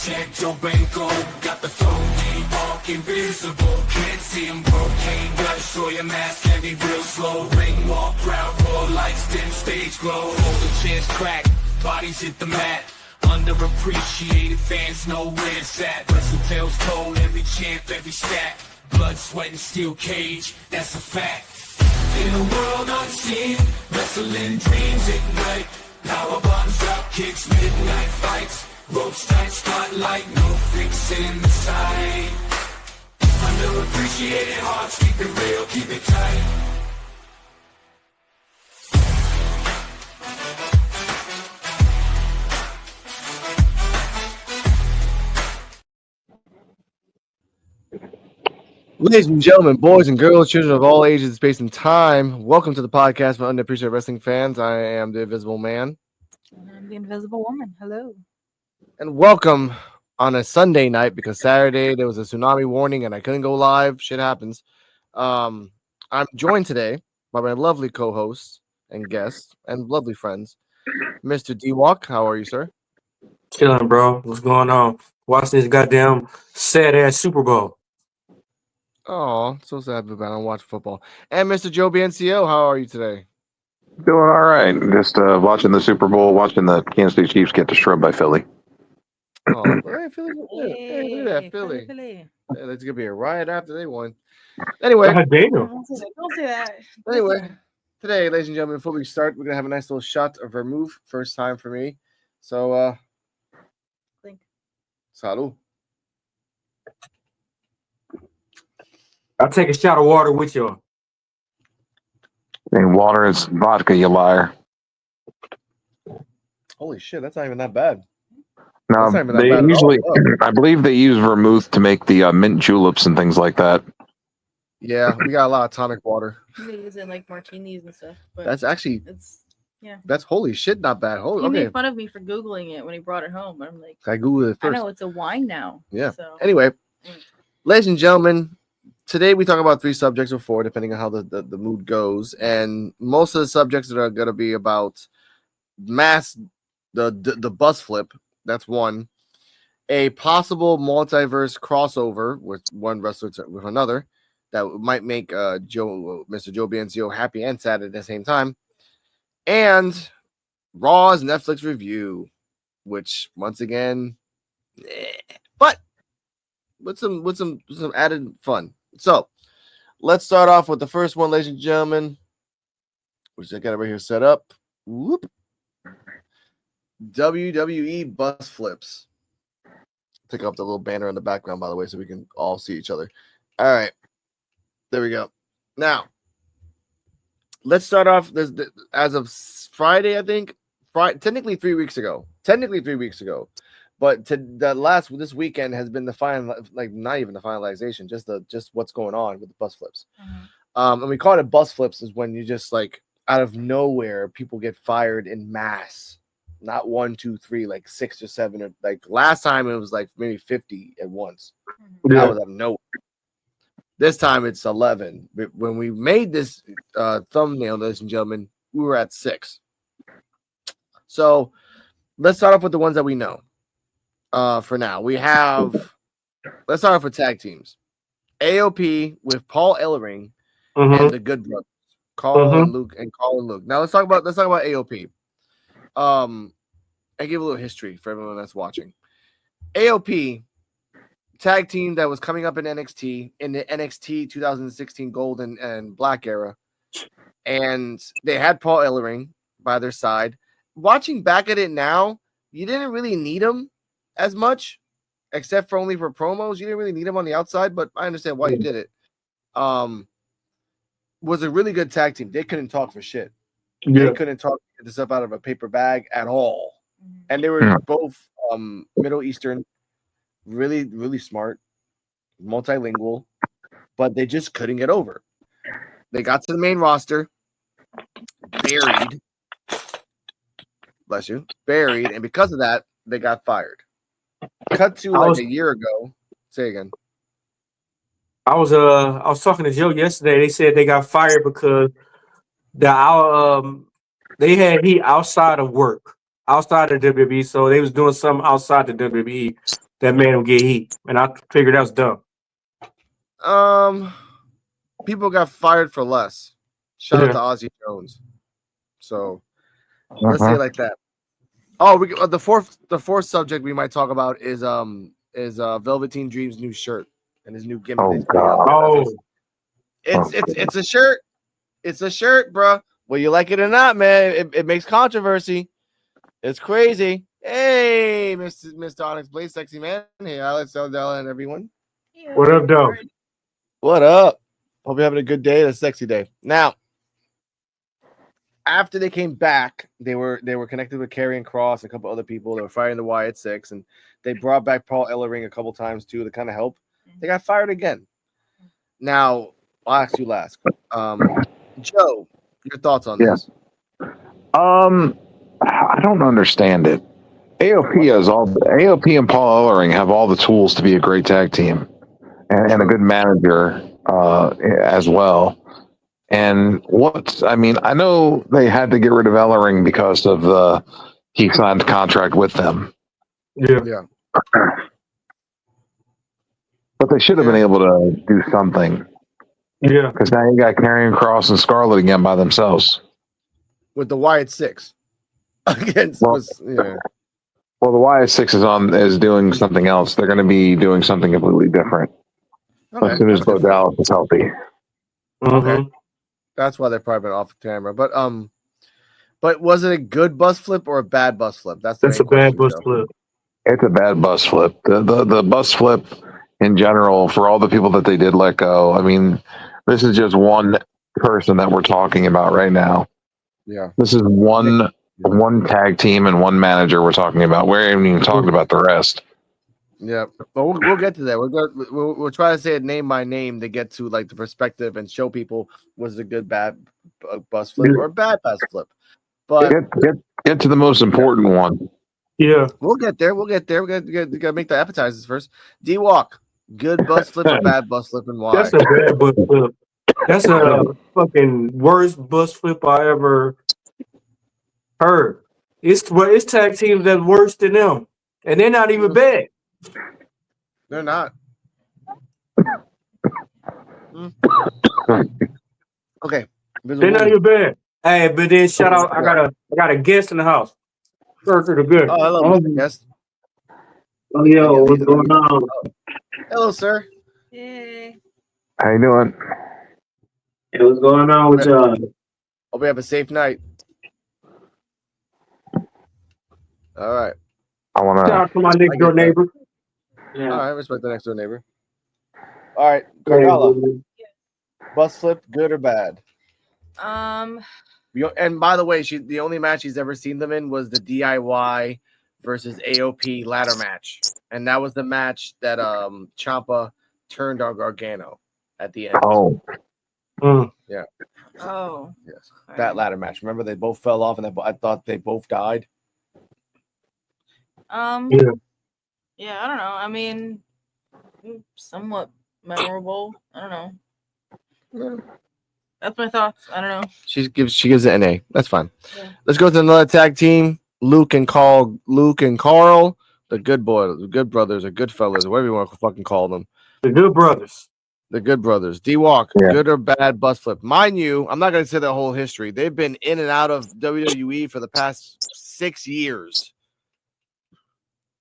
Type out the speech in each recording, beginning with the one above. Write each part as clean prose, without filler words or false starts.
Banco, got the phone, we walk invisible. Can't see him, cocaine, gotta show your mask, heavy real slow. Ring walk, crowd roar, lights dim, stage glow. Hold the chairs crack, bodies hit the mat. Underappreciated fans know where it's at. Wrestle tales told, every champ, every stat. Blood, sweat, and steel cage, that's a fact. In a world unseen, wrestling dreams ignite. Power bombs, drop kicks, midnight fights. Ropes tight, spotlight, no fixing the sight. Underappreciated hearts, keep it real, keep it tight. Ladies and gentlemen, boys and girls, children of all ages, space, and time, welcome to the podcast for underappreciated wrestling fans. I am the Invisible Man. And I'm the Invisible Woman. Hello. And welcome on a Sunday night because Saturday there was a tsunami warning and I couldn't go live. Shit happens. I'm joined today by my lovely co-hosts and guests and lovely friends, Mr. D-Walk. How are you, sir? Chilling, bro. What's going on? Watching this goddamn sad-ass Super Bowl. Oh, so sad that I don't watch football. And Mr. Joe BNCO, how are you today? Doing all right. Just watching the Super Bowl, watching the Kansas City Chiefs get destroyed by Philly. Oh, hey, Philly. Hey, look at that, Philly. Yeah, it's gonna be a riot after they won. Anyway, Don't say that. anyway, today, ladies and gentlemen, before we start, we're gonna have a nice little shot of vermouth. First time for me. So Clink. Salud. I'll take a shot of water with you. And water is vodka, you liar. Holy shit, that's not even that bad. No, That's not even that they bad at usually, all. I believe they use vermouth to make the mint juleps and things like that. Yeah, we got a lot of tonic water. They use it in like martinis and stuff. But That's actually it's that's holy shit, not bad. Holy, he okay. made fun of me for Googling it when he brought it home. I'm like, I googled it I first. know it's a wine now. Yeah. So Anyway, Mm. ladies and gentlemen, today we talk about 3 subjects or 4, depending on how the mood goes. And most of the subjects that are going to be about the bus flip. That's one. A possible multiverse crossover with one wrestler with another that might make Mr. Joe BNCO happy and sad at the same time. And Raw's Netflix review, which once again, but with some added fun. So let's start off with the first one, ladies and gentlemen, which I got right here set up. Whoop. WWE bus flips. Pick up the little banner in the background, by the way, so we can all see each other. All right, there we go. Now, let's start off. As of Friday, I think. Technically 3 weeks ago. But this weekend has been the final, like not even the finalization, just what's going on with the bus flips. Mhm. And we call it bus flips is when you just like out of nowhere people get fired in mass. Not 1, 2, 3, like 6 or 7, or like last time it was like maybe 50 at once. Yeah. That was out of nowhere. This time it's 11. But when we made this thumbnail, ladies and gentlemen, we were at 6. So let's start off with the ones that we know. For now, let's start off with tag teams. AOP with Paul Ellering and the Good Brothers, Carl and Luke. Now let's talk about AOP. I give a little history for everyone that's watching. AOP tag team that was coming up in NXT in the NXT 2016 Gold and Black era, and they had Paul Ellering by their side. Watching back at it now, you didn't really need him as much, except for only for promos. You didn't really need him on the outside, but I understand why you did it. Was a really good tag team. They couldn't talk for shit. Yeah. They couldn't talk the stuff out of a paper bag at all. And they were both Middle Eastern, really, really smart, multilingual, but they just couldn't get over. They got to the main roster, buried, and because of that, they got fired. Cut to a year ago. Say again. I was talking to Joe yesterday. They said they got fired because they had heat outside of work, outside of WWE, so they was doing something outside the WWE. that made him get heat, and I figured that was dumb. People got fired for less. Shout Yeah. out to Ozzy Jones. So let's say it like that. Oh, the fourth subject we might talk about is Velveteen Dream's new shirt and his new gimmick. Oh, He's putting out God. there. It's a shirt. It's a shirt, bro. Whether you like it or not, man, it makes controversy. It's crazy. Hey, Mr. Onyx Blaze, sexy man. Hey, Alex, Eldella, and everyone. Yeah. What up, though? What up? Hope you're having a good day, a sexy day. Now, after they came back, they were connected with Karrion Kross, a couple other people. They were fighting the Wyatt Six, and they brought back Paul Ellering a couple times too to kind of help. They got fired again. Now, I'll ask you last. Joe, your thoughts on this? I don't understand it. AOP and Paul Ellering have all the tools to be a great tag team and a good manager as well. And I know they had to get rid of Ellering because of he signed a contract with them. Yeah. But they should have been able to do something. Yeah. Because now you got Karrion Kross and Scarlett again by themselves. With the Wyatt Six against Well, the Wyatt Six is doing something else. They're going to be doing something completely different as soon as Bo Dallas is healthy. Okay, that's why they've probably been off camera. But was it a good bus flip or a bad bus flip? That's a bad bus flip. It's a bad bus flip. The bus flip in general, for all the people that they did let go. I mean, this is just one person that we're talking about right now. Yeah, this is one tag team and one manager we're talking about. We haven't even talked about the rest. Yeah, but we'll get to that. We'll try to say it name by name to get to like the perspective and show people was it a good bad bus flip or a bad bus flip. But get to the most important one. Yeah, we'll get there. We gotta make the appetizers first. D-Walk, good bus flip or bad bus flip, and why? That's a bad bus flip. That's a fucking worst bus flip I ever heard. It's tag teams that's worse than them, and they're not even bad. They're not. Okay, they're not even bad. Hey, but then shout out! I got a guest in the house. First to the good. Oh, hello, Mr. Guest. Oh, yo, what's going on? Hello, sir. Hey. How you doing? Hey, what's going on with y'all? Hope you have a safe night. All right. I want Shout out to my next door neighbor. Yeah. All right, respect the next door neighbor. All right, Cargala, bus flip, good or bad? And by the way, the only match she's ever seen them in was the DIY versus AOP ladder match, and that was the match that Ciampa turned on Gargano at the end. Oh, yeah. Oh, yes, that ladder match. Remember, they both fell off, and I thought they both died. Yeah, I don't know. I mean, somewhat memorable. I don't know. Yeah. That's my thoughts. I don't know. She gives it an A. That's fine. Yeah. Let's go to another tag team. Luke and Carl, the good boys, the good brothers, or good fellas, whatever you want to fucking call them. The good brothers. The good brothers. D-Walk, good or bad bus flip? Mind you, I'm not going to say their whole history. They've been in and out of WWE for the past 6 years.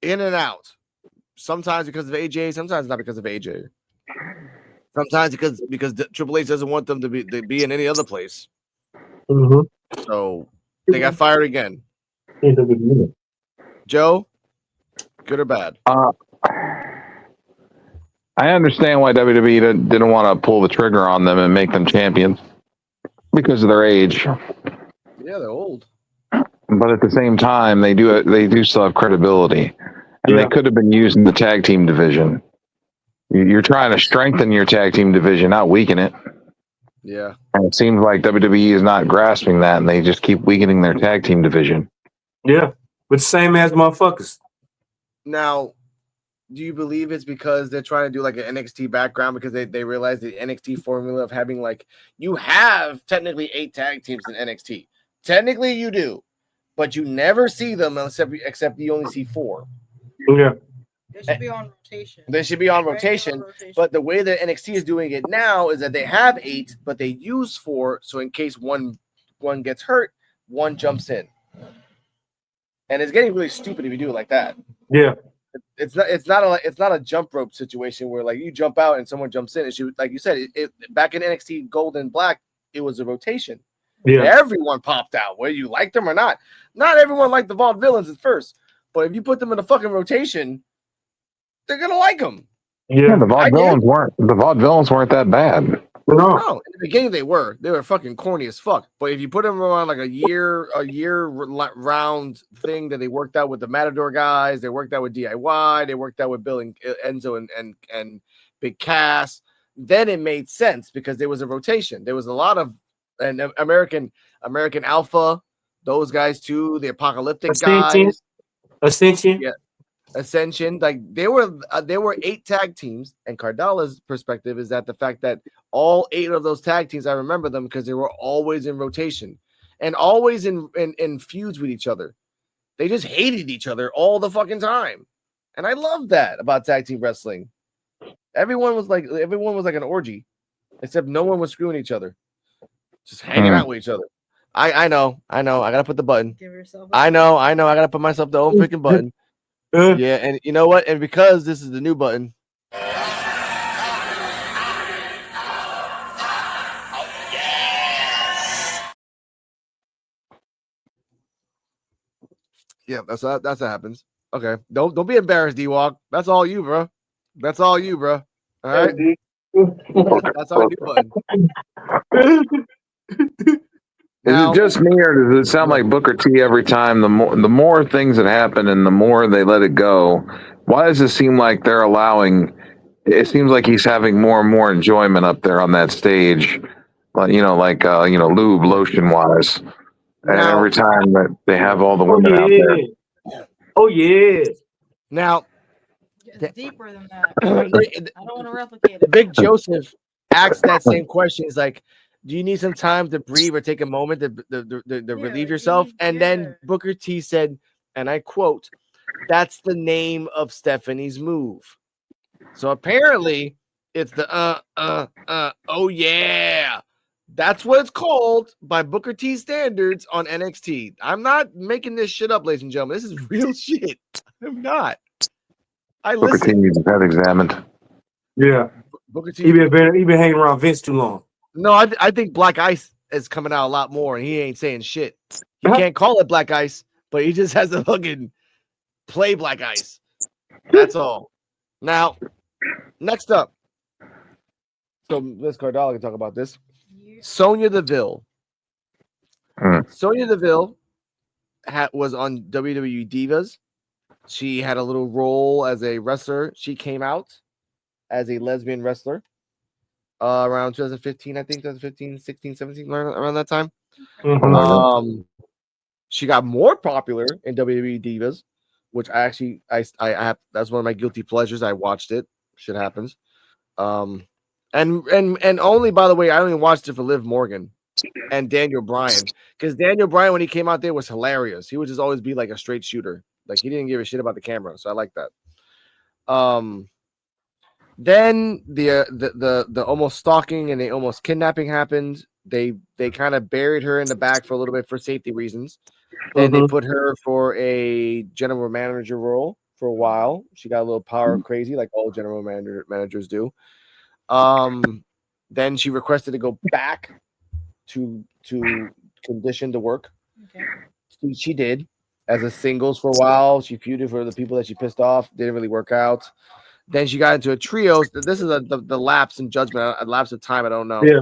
In and out. Sometimes because of AJ, sometimes not because of AJ. Sometimes because Triple H doesn't want them to be in any other place. So they got fired again. Joe, good or bad? I understand why WWE didn't want to pull the trigger on them and make them champions because of their age. Yeah, they're old. But at the same time, they do still have credibility, and they could have been used in the tag team division. You're trying to strengthen your tag team division, not weaken it. Yeah. And it seems like WWE is not grasping that, and they just keep weakening their tag team division. Yeah, but same as motherfuckers. Now, do you believe it's because they're trying to do like an NXT background because they realize the NXT formula of having like you have technically 8 tag teams in NXT. Technically you do, but you never see them except you only see 4. Yeah. They should be on rotation. They should be on Regular rotation. But the way that NXT is doing it now is that they have 8, but they use 4. So in case one gets hurt, one jumps in. And it's getting really stupid if you do it like that. Yeah. It's not a jump rope situation where like you jump out and someone jumps in. It should, like you said, it back in NXT Gold and Black, it was a rotation. Yeah. Everyone popped out, whether you liked them or not. Not everyone liked the Vaudevillains at first, but if you put them in a fucking rotation, they're gonna like them. Yeah. The Vaudevillains weren't that bad. No, in the beginning they were fucking corny as fuck. But if you put them around like a year round thing that they worked out with the Matador guys, they worked out with DIY, they worked out with Bill and Enzo and Big Cass, then it made sense because there was a rotation. There was a lot of American Alpha, those guys too, the Apocalyptic guys, Ascension. Yeah. Ascension, like there were 8 tag teams, and Cardala's perspective is that the fact that all 8 of those tag teams, I remember them because they were always in rotation and always in feuds with each other. They just hated each other all the fucking time, and I love that about tag team wrestling. Everyone was like an orgy, except no one was screwing each other, just hanging out with each other. I know, I gotta put the button. Give yourself. I know, I gotta put myself the own freaking button. Yeah, and you know what? And because this is the new button. Yeah, that's what happens. Okay. Don't be embarrassed, D-Walk. That's all you, bro. That's all you, bro. All right. That's our new button. Is it just me, or does it sound like Booker T every time? The more things that happen, and the more they let it go. Why does it seem like they're allowing? It seems like he's having more and more enjoyment up there on that stage, like lube lotion wise. And every time that they have all the women out there. Oh yeah. Now, it's deeper than that. I don't want to replicate it. Big Joseph asked that same question. He's like, do you need some time to breathe or take a moment to relieve yourself? And then Booker T said, and I quote, "That's the name of Stephanie's move." So apparently it's the oh yeah. That's what it's called by Booker T standards on NXT. I'm not making this shit up, ladies and gentlemen. This is real shit. I'm not. Booker T needs his head examined. Yeah. Booker T. He been hanging around Vince too long. No, I think Black Ice is coming out a lot more, and he ain't saying shit. He can't call it Black Ice, but he just has to fucking play Black Ice. That's all. Now, next up. So Liz Cardalla can talk about this. Sonya Deville. Sonya Deville was on WWE Divas. She had a little role as a wrestler. She came out as a lesbian wrestler around 2015, I think 2015, 16, 17, around that time. She got more popular in WWE Divas, which I have. That's one of my guilty pleasures. I watched it. Shit happens. And only, by the way, I only watched it for Liv Morgan and Daniel Bryan, because Daniel Bryan, when he came out there, was hilarious. He would just always be like a straight shooter. Like, he didn't give a shit about the camera, so I like that. Then the almost stalking and the almost kidnapping happened. They kind of buried her in the back for a little bit for safety reasons. Then they put her for a general manager role for a while. She got a little power crazy, like all general managers do. Then she requested to go back to condition to work. Okay. She did as a singles for a while. She feuded for the people that she pissed off. Didn't really work out. Then she got into a trios. This is the lapse in judgment, a lapse of time. I don't know. Yeah.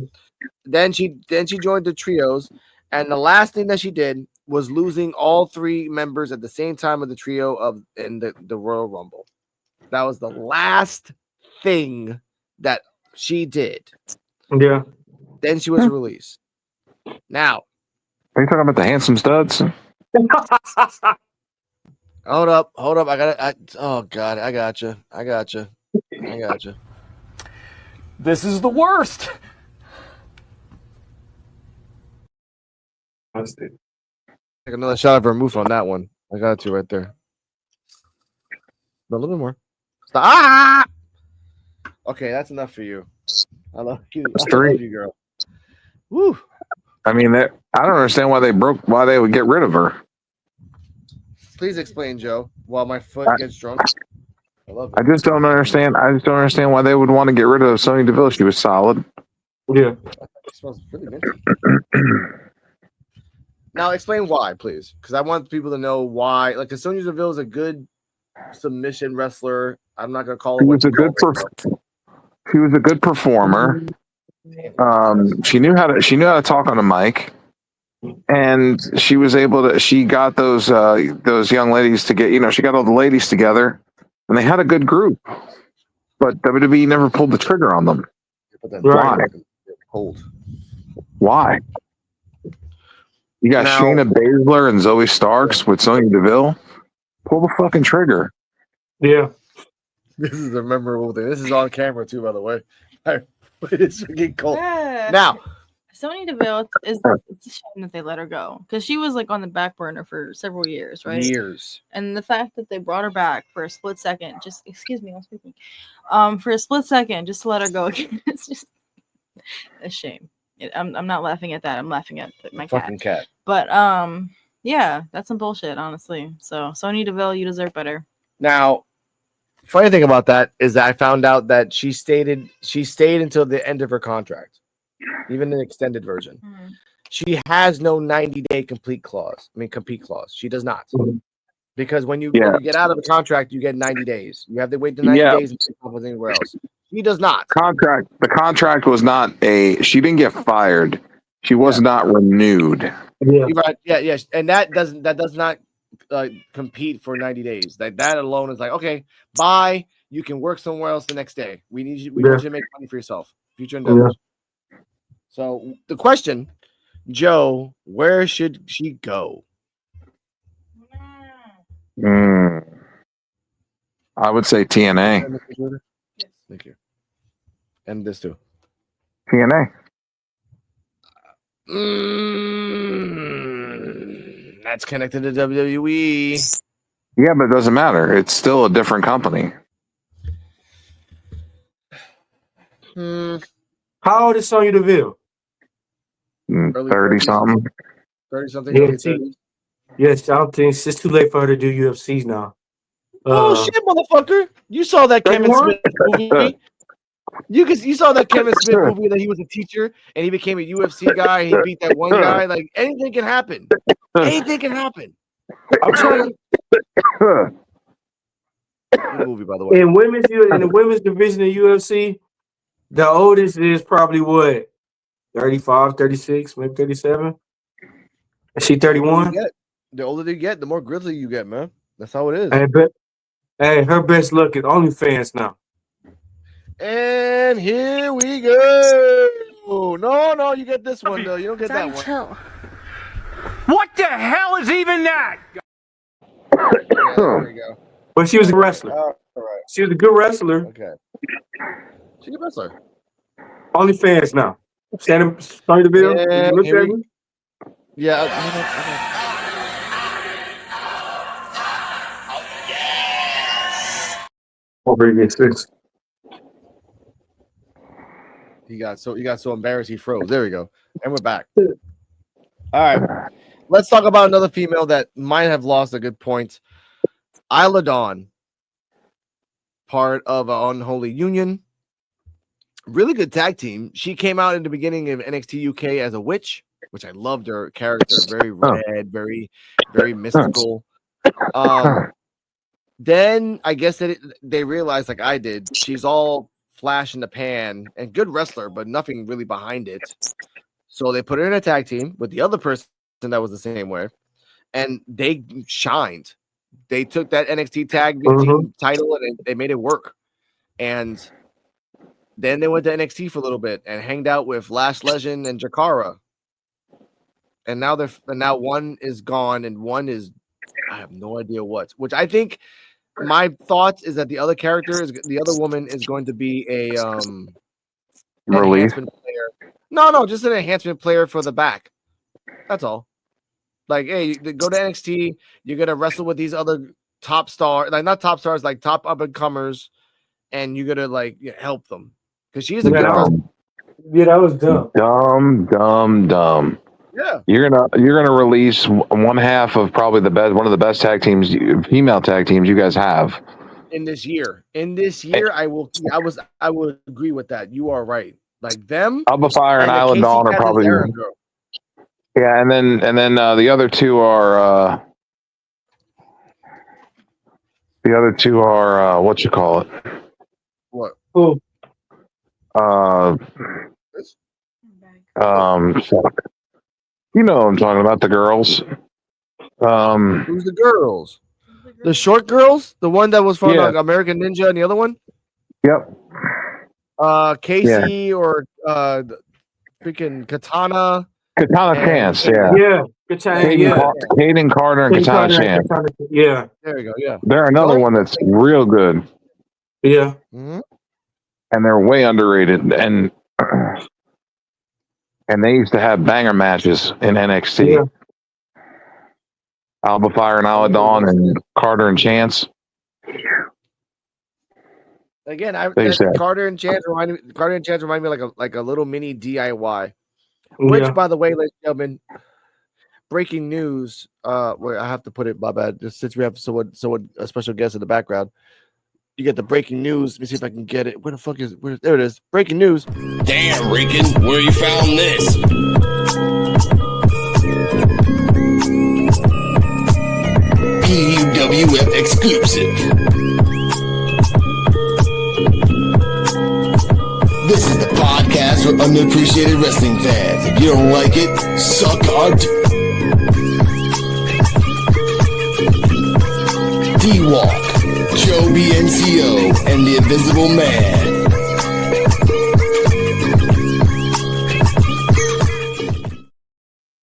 Then she joined the trios, and the last thing that she did was losing all 3 members at the same time of the trio in the Royal Rumble. That was the last thing that she did. Yeah. Then she was released. Now, are you talking about the handsome studs? Hold up. Oh God, I got you. This is the worst. Take another shot of vermouth on that one. I got you right there. A little bit more. Stop. Okay, that's enough for you. I love you. That's I three. love you, girl. Woo. I mean, I don't understand why they would get rid of her. Please explain, Joe, while my foot gets drunk. I love I it. just don't understand. I just don't understand why they would want to get rid of Sonya Deville. She was solid. Yeah. It smells really minty. Now, explain why, please, because I want people to know why. Like, because Sonya Deville is a good submission wrestler. I'm not gonna call her what you call her. She was a good performer. She knew how to talk on the mic, and she was able to. She got those young ladies to get. She got all the ladies together, and they had a good group. But WWE never pulled the trigger on them. Why? Cold. Why? You got Now- Shayna Baszler and Zoe Starks with Sonya Deville. Pull the fucking trigger. Yeah. This is a memorable thing. This is on camera too, by the way. It's freaking cold. Yeah. Now, Sonya Deville it's a shame that they let her go because she was like on the back burner for several years, right? years. And the fact that they brought her back for a split second, just excuse me, I'm speaking. For a split second, just to let her go again, it's just a shame. I'm not laughing at that. I'm laughing at my Fucking cat. But yeah, that's some bullshit, honestly. So Sonya Deville, you deserve better. Now, funny thing about that is that I found out that she stayed until the end of her contract, even the extended version. Mm-hmm. She has no 90-day compete clause. She does not. Because when you get out of the contract, you get 90 days. You have to wait the 90 days and pick up with anywhere else. She does not. The contract was not she didn't get fired. She was not renewed. Yeah. You're right. Yeah, yes. And that does not compete for 90 days. That alone is like, okay, bye. You can work somewhere else the next day. We need you. We want you to make money for yourself. Future endeavors. Yeah. So the question, Joe, where should she go? I would say TNA. Yes. Thank you. And this too. TNA. That's connected to WWE. Yeah, but it doesn't matter. It's still a different company. How old is Sonya Deville? 30 something. 30 something. Yeah, yes, I don't think it's too late for her to do UFCs now. Bullshit, motherfucker! You saw that Kevin 31? Smith movie. You saw that Kevin Smith movie that he was a teacher and he became a UFC guy. And he beat that one guy. Like anything can happen. Anything can happen. I'm trying. Good movie, by the way. In the women's division of UFC, the oldest is probably what? 35, 36, maybe 37. Is she 31? The older you get, the more grizzly you get, man. That's how it is. Hey, her best luck is OnlyFans now. And here we go. No, you get this one though. You don't get that one. Chill. What the hell is even that? Yeah, there we go. But she was a wrestler. All right. She was a good wrestler. Okay. She's a wrestler. OnlyFans now. Sonya Deville. Yeah, Look here at we- me. Yeah. Over again, sis. He got so embarrassed he froze. There we go. And we're back. All right. Let's talk about another female that might have lost a good point. A.loren, part of an unholy union. Really good tag team. She came out in the beginning of NXT UK as a witch, which I loved her character. Very red, very, very mystical. Then I guess that they realized, like I did, she's all flash in the pan and good wrestler, but nothing really behind it. So they put her in a tag team with the other person that was the same way, and they shined. They took that NXT tag team title and they made it work. And then they went to NXT for a little bit and hanged out with Lash Legend and Jakara. And now one is gone and one is, I have no idea what. Which I think my thoughts is that the other woman is going to be a enhancement player. No, just an enhancement player for the back. That's all. Like, hey, you go to NXT, you're gonna wrestle with these other top stars, like not top stars, like top up and comers, and you gotta like help them because she's a Yeah, good that was, wrestler. yeah, that was dumb. Dumb. Yeah, You're gonna release one half of probably one of the best tag teams, female tag teams you guys have. in this year, I would agree with that. You are right. Like them Alba Fire and and the Isla Casey Dawn are probably Catanzaro girl. yeah, and then the other two are what you call it? What? Oh, Fuck. You know what I'm talking about, the girls. Who's the girls? The short girls? The one that was from Yeah. American Ninja and the other one? Yep. Casey or freaking Katana. Katana and Chance, yeah. yeah, good time. Hayden, Yeah, Hayden Carter and Good Katana time, Chance. yeah, There you go. Yeah. They're another one that's real good, yeah. Mhm. and they're way underrated. And they used to have banger matches in NXT. Yeah. Alba Fire and Isla Dawn and Carter and Chance. Again, They said. Carter and Chance remind me like a little mini DIY. Which, Yeah. by the way, ladies and gentlemen, breaking news. Where I have to put it, my bad. Just since we have someone a special guest in the background, you get the breaking news. Let me see if I can get it. Where the fuck is it? There it is. Breaking news. Damn, Rican, where you found this? P.U.W.F exclusive. This is the podcast for underappreciated wrestling fans. If you don't like it, suck our D-Walk, Joe BNCO, and the Invisible Man.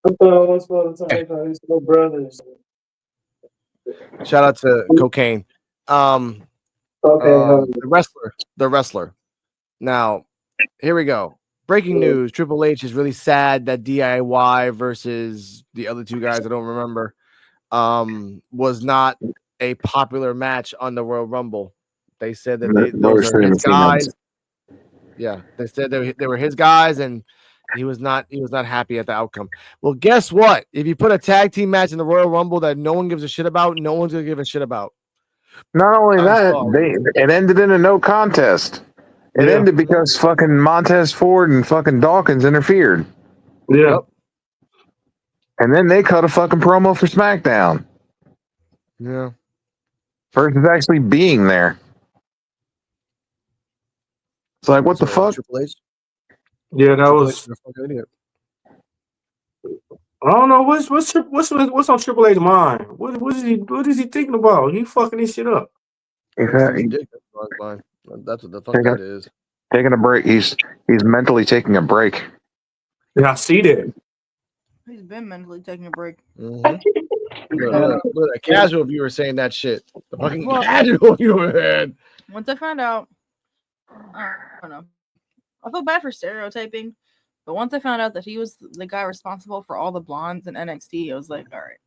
I thought once upon a time I used to know brothers. Shout out to Cocaine. Okay, The wrestler. Now, here we go. Breaking news: Triple H is really sad that DIY versus the other two guys I don't remember was not a popular match on the Royal Rumble. They said that those are his guys. Yeah, they said they were his guys, and he was not happy at the outcome. Well, guess what? If you put a tag team match in the Royal Rumble that no one gives a shit about, no one's gonna give a shit about. Not only I'm that, sorry. it ended in a no contest. It ended because fucking Montez Ford and fucking Dawkins interfered. Yeah. Yep. And then they cut a fucking promo for SmackDown Yeah. versus actually being there. It's like, what the fuck? Triple H. Yeah, that Triple was. H is a fucking idiot. I don't know what's on Triple H's mind. What is he thinking about? He fucking this shit up. He's That's what the fuck that is. taking a break. He's mentally taking a break. Yeah, I see that. He's been mentally taking a break. Mm-hmm. Look, a casual viewer saying that shit. The fucking casual viewer, man. Once I found out, I don't know. I feel bad for stereotyping, but once I found out that he was the guy responsible for all the blondes in NXT, I was like, all right.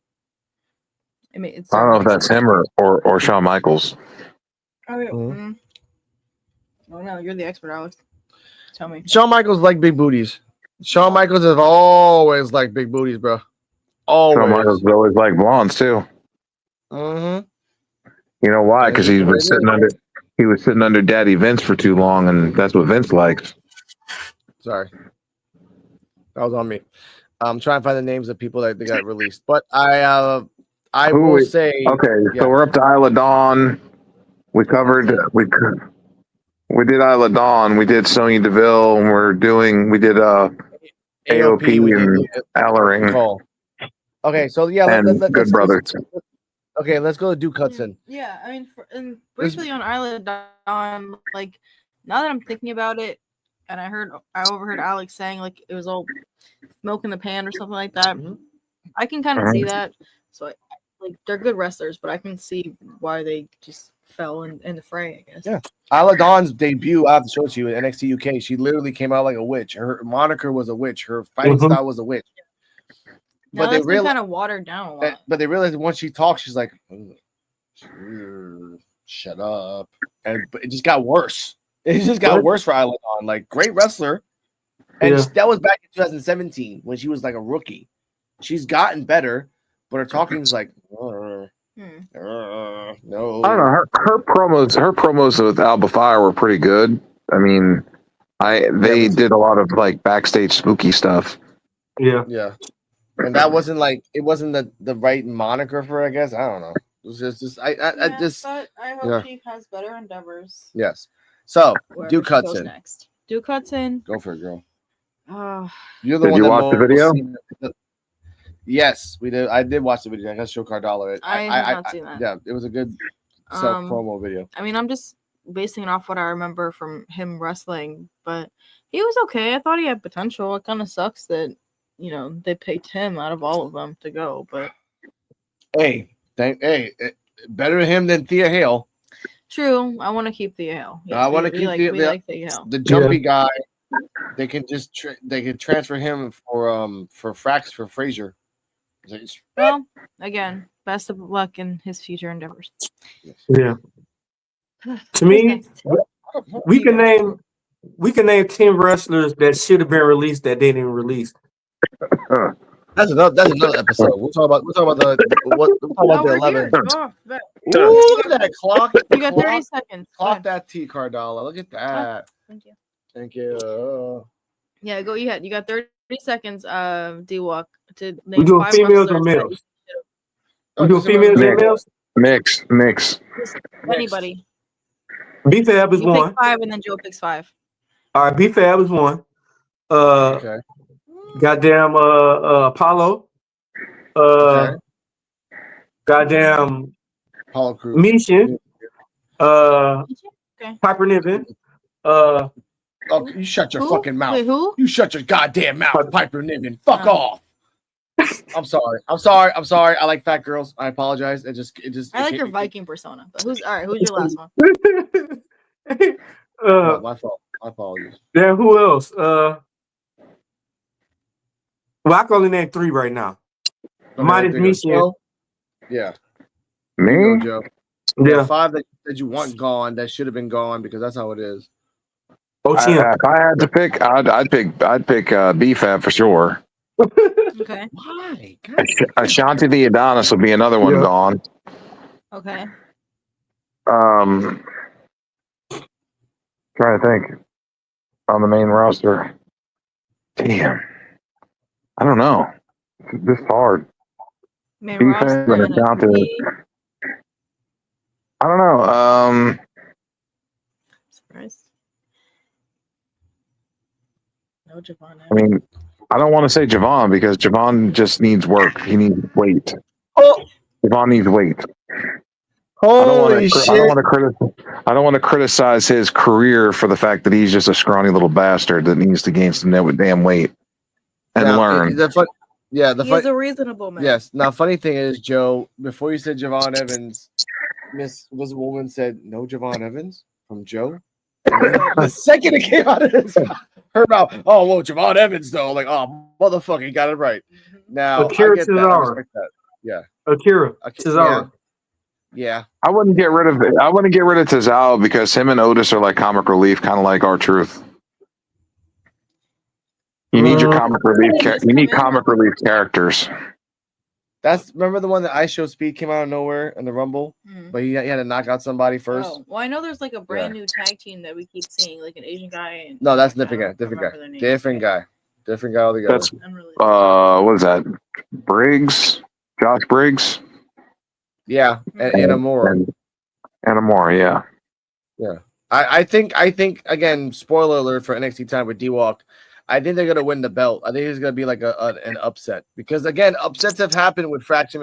I mean, I don't know if that's him or Shawn Michaels. Oh, yeah. Mm-hmm. Oh no, you're the expert, Alex. Tell me. Shawn Michaels like big booties. Shawn Michaels has always liked big booties, bro. Always. Shawn Michaels always like blondes too. Mm-hmm. You know why? Because he was sitting under Daddy Vince for too long, and that's what Vince likes. Sorry, that was on me. I'm trying to find the names of people that they got released, but I will say. Okay, yeah. so we're up to Isla Dawn. We covered we did Isla Dawn. We did Sonya Deville, and we did AOP and L-Ring. Okay, so yeah, and Good Brothers. Okay, let's go to Duke Hudson. Yeah, I mean, and briefly on Isla Dawn, like now that I'm thinking about it, and I overheard Alex saying like it was all smoke in the pan or something like that. Mm-hmm. I can kind of see that. So like they're good wrestlers, but I can see why they just fell in the fray, I guess. Yeah. Isla Dawn's debut, I have to show it to you in NXT UK. She literally came out like a witch. Her moniker was a witch. Her fighting style was a witch. Now but that's been kind of watered down a lot. But they realized once she talks, she's like, Shut up. But it just got worse. It just got worse for Island on. Like, great wrestler. And that was back in 2017 when she was like a rookie. She's gotten better, but her talking is like, no. I don't know. Her promos with Alba Fire were pretty good. I mean, they did a lot of like backstage spooky stuff. Yeah. And that wasn't like it wasn't the right moniker for her, I guess. I don't know. It was just I just but I hope she has better endeavors. Yes. So Wherever Duke she goes Hudson. next. Duke Hudson. Go for it, girl. Oh, You're the Did one you that watch the video? Yes, we did. I did watch the video. I got to show Cardala. I have not seen that. Yeah, it was a good self promo video. I mean, I'm just basing it off what I remember from him wrestling, but he was okay. I thought he had potential. It kind of sucks that they picked him out of all of them to go, but hey, better him than Thea Hale. True. I want to keep Thea Hale. Yes, I want to keep we like Thea Hale. The jumpy guy. They can just they can transfer him for Frazier. Well, again, best of luck in his future endeavors. Yeah. To me, we can name 10 wrestlers that should have been released that they didn't release. That's another episode. We'll talk about the 11. Ooh, look at that clock. You got 30 seconds. Clock that T, Cardala. Look at that. Thank you. Thank you. Yeah, go ahead. You got 30 seconds, D-Walk, to name We doing 5 females or wrestlers. males? We doing females and males? Mix. Anybody. B-Fab is you one. Pick 5 and then Joe picks 5. All right, B-Fab is one. Okay. Goddamn Apollo. Goddamn Apollo Crews. Mission. Okay. Piper Niven. Oh, you shut your fucking mouth. Wait, who? You shut your goddamn mouth, Piper Niven. Fuck off. I'm sorry. I like fat girls. I apologize. I like your Viking persona. But who's your last one? My fault. My apologies. Then who else? Well, I can only name 3 right now. Minus Mission. Yeah. Me? Joe. Yeah. 5 that you want gone that should have been gone because that's how it is. If I had to pick, I'd pick B-Fab for sure. Okay. Why? Ashanti the Adonis will be another one gone. Okay. Trying to think on the main roster. Damn. I don't know. This is hard. Main B-Fab roster and Ashanti. I don't know. Surprise. No Javon. I mean, I don't want to say Javon because Javon just needs work. He needs weight. Javon needs weight. Holy shit! I don't want to criticize his career for the fact that he's just a scrawny little bastard that needs to gain some damn weight and learn. He's a reasonable man. Yes. Now, funny thing is, Joe, before you said Javon Evans, Miss Woman said no Javon Evans from Joe. The second it came out of her mouth, oh well, Javon Evans though, like motherfucker, you got it right. Now Akira I get that. I respect that. Yeah. Akira Cesaro. Yeah. I wouldn't get rid of Cesaro because him and Otis are like comic relief, kind of like R-Truth. You need your comic relief. You need comic relief characters. Remember the one that Ice Show Speed came out of nowhere in the Rumble, but he had to knock out somebody first. Oh, well, I know there's like a brand new tag team that we keep seeing, like an Asian guy. No, that's a different guy altogether. That's what is that? Briggs, Josh Briggs. Yeah, and Amora. And Amora, yeah. Yeah, I think again. Spoiler alert for NXT time with D-Walk. I think they're gonna win the belt. I think it's gonna be like an upset because again, upsets have happened with Fraction,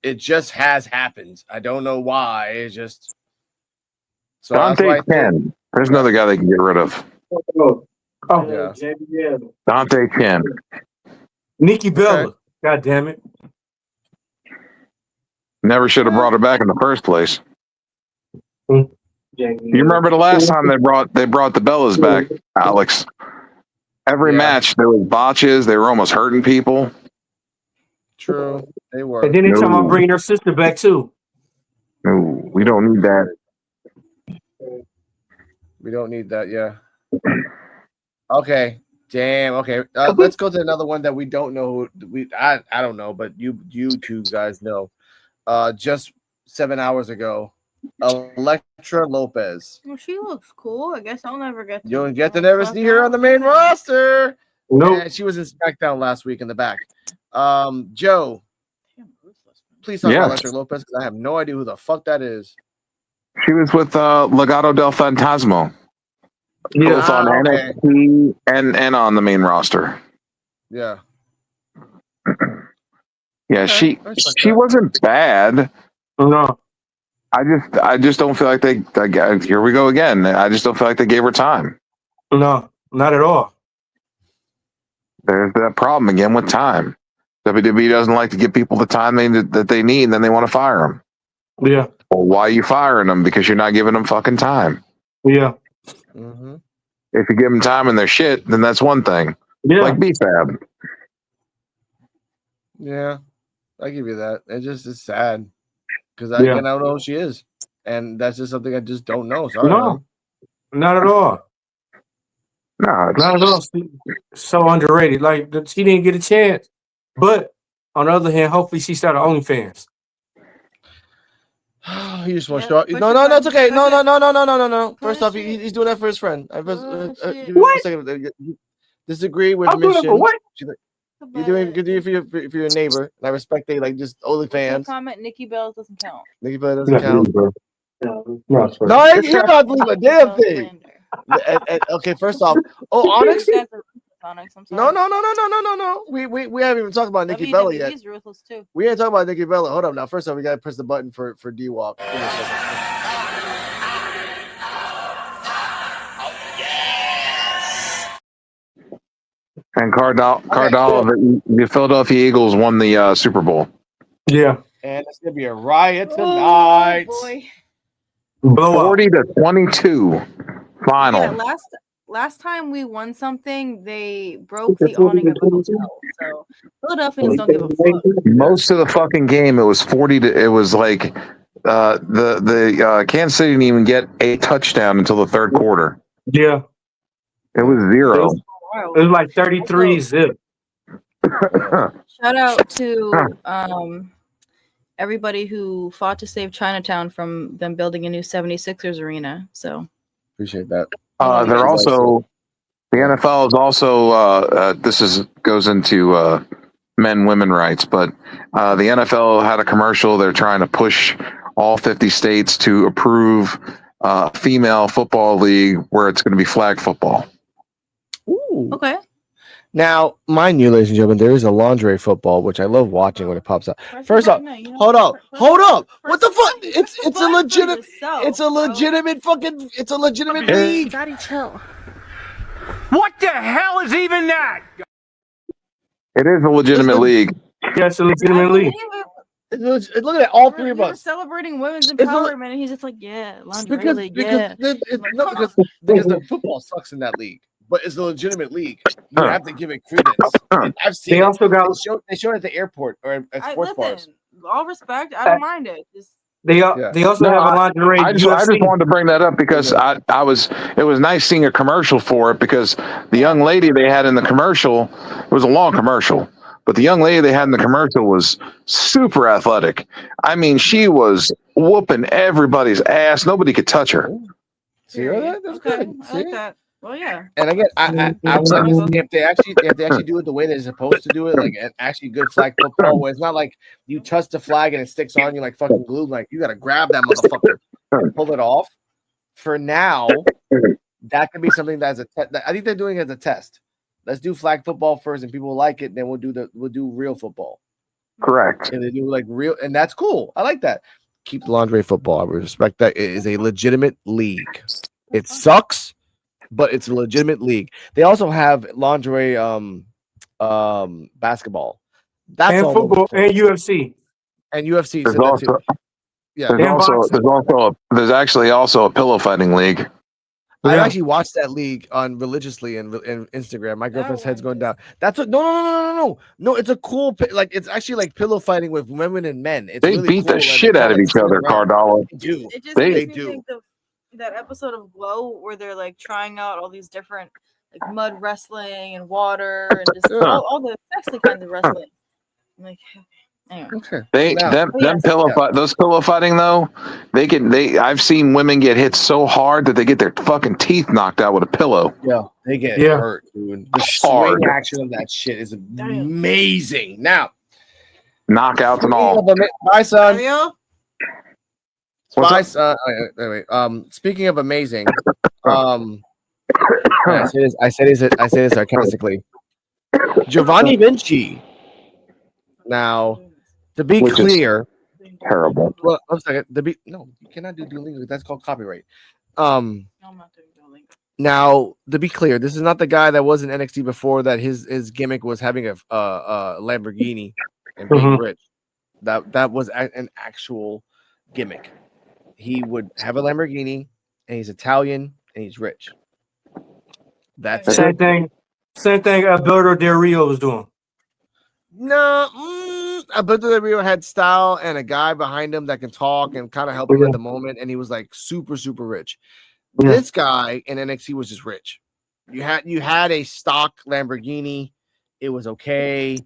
It just has happened. I don't know why. It's just so. Dante Chen. There's another guy they can get rid of. Dante Chen. Nikki Bella. Okay. God damn it. Never should have brought her back in the first place. You remember the last time they brought the Bellas back, Alex? Every match there was botches. They were almost hurting people. True, they were. And then they talking about bringing her sister back too. Ooh, we don't need that. We don't need that. Yeah. Okay. Damn. Okay. Let's go to another one that we don't know. I don't know, but you two guys know. Just 7 hours ago, Electra Lopez. Well, she looks cool. I guess I'll never get to. You don't get to never see her on the main roster. Nope. And she was in SmackDown last week in the back. Joe, please talk Yes. about Electra Lopez because I have no idea who the fuck that is. She was with Legado del Fantasma. Yeah. Both on okay. NXT and on the main roster. Yeah. Yeah, Okay. she wasn't bad. No. I just don't feel like they here we go again. I just don't feel like they gave her time. No. Not at all. There's that problem again with time. WWE doesn't like to give people the time that they need, and then they want to fire them. Yeah. Well, why are you firing them? Because you're not giving them fucking time. Yeah. Mm-hmm. If you give them time and they're shit, then that's one thing. Yeah. Like B-Fab. Yeah. I give you that. It's sad because Yeah. I don't know who she is, and that's just something I just don't know. Sorry, No. man. Not at all. No, it's Not at all. So underrated. Like she didn't get a chance. But on the other hand, hopefully she started OnlyFans. You just want to Yeah, show up. push No, it no, back, it's okay. push No, it. no, no, no, no, no, no, no. First Push off, it. he's doing that for his friend. Push it. Give me a second. Disagree with I'm doing it mission. for what? You're doing good for your neighbor, and I respect they like just OnlyFans. Comment Nikki Bells doesn't count. Nikki Bella doesn't count. No, No, you're not believing a damn thing. Okay, first off, Onyx. Onyx, I'm No, sorry. no. We haven't even talked about Nikki Bella yet. WWE's ruthless too. We ain't talking about Nikki Bella. Hold up now. First off, we gotta press the button for D-Walk. Give me a second. And Cardall, the Philadelphia Eagles won the Super Bowl. Yeah. And it's gonna be a riot tonight. Oh, boy. Blow up. 40-22 final. Yeah, last time we won something, they broke the awning of the hotel. So Philadelphians don't give a fuck. Most of the fucking game, it was 40 to. It was like the Kansas City didn't even get a touchdown until the third quarter. Yeah. It was 0. It was like 33 zip. Shout out to everybody who fought to save Chinatown from them building a new 76ers arena. So Appreciate that. They're also the NFL is also goes into men-women rights, but the NFL had a commercial. They're trying to push all 50 states to approve female football league where it's going to be flag football. Ooh. okay. Now, mind you, ladies and gentlemen, there is a lingerie football, which I love watching when it pops up. First off, hold up. What the fuck? It's a legitimate. It's a legitimate fucking. It's a legitimate league. Daddy, chill. What the hell is even that? It is a legitimate league. Yeah, it's a legitimate league. Look at that, all three of us. Celebrating women's It's a- empowerment, and he's just like, yeah, lingerie Because league, yeah. because the football sucks in that league, but it's a legitimate league. You have to give it credence. I've seen. They also got. They showed it at the airport or at sports bars. All respect, I don't mind it. Just They also have a lingerie. I just wanted to bring that up because it was nice seeing a commercial for it because the young lady they had in the commercial, it was a long commercial, but the young lady they had in the commercial was super athletic. I mean, she was whooping everybody's ass. Nobody could touch her. See that? That's good. I like that. Well, yeah. And again, I would like to see if they actually do it the way they're supposed to do it, like an actually good flag football, where it's not like you touch the flag and it sticks on you like fucking glue. Like you got to grab that motherfucker and pull it off. For now, that could be something that's I think they're doing it as a test. Let's do flag football first, and people like it. Then we'll do real football. Correct. And they do like real, and that's cool. I like that. Keep the lingerie football. I respect that. It is a legitimate league. It sucks, but it's a legitimate league. They also have lingerie basketball. That's and all football and UFC. And UFC. There's So also, yeah. there's actually also a pillow fighting league. I Yeah. actually watched that league on religiously in Instagram. My girlfriend's head's going down. one That's a no. It's a cool like it's actually like pillow fighting with women and men. It's They really beat cool. the shit out of each other, Cardallo. They do. It just They- makes They me do. think of that episode of Glow where they're like trying out all these different like mud wrestling and water and just Yeah. all the sexy kinds of wrestling. I'm like, anyway. Okay. Now, yes. Those pillow fighting though, I've seen women get hit so hard that they get their fucking teeth knocked out with a pillow. yeah, they get Yeah. hurt, dude. The Hard. swing action of that shit is amazing. Now, Knockouts and all. bye, son. Ariel? What's Spice. Anyway, speaking of amazing, I say this sarcastically. Giovanni Vinci. Now, to be Which is clear, terrible. well, I'm sorry. No, you cannot do Duolingo. That's called copyright. No, I'm not doing Duolingo. Now, to be clear, this is not the guy that was in NXT before that his gimmick was having a Lamborghini and being rich. That was an actual gimmick. He would have a Lamborghini and he's Italian and he's rich. That's it. Same thing Alberto Del Rio was doing. No, Alberto Del Rio had style and a guy behind him that can talk and kind of help him at the moment, and he was like super, super rich. Yeah. This guy in NXT was just rich. You had a stock Lamborghini, it was okay.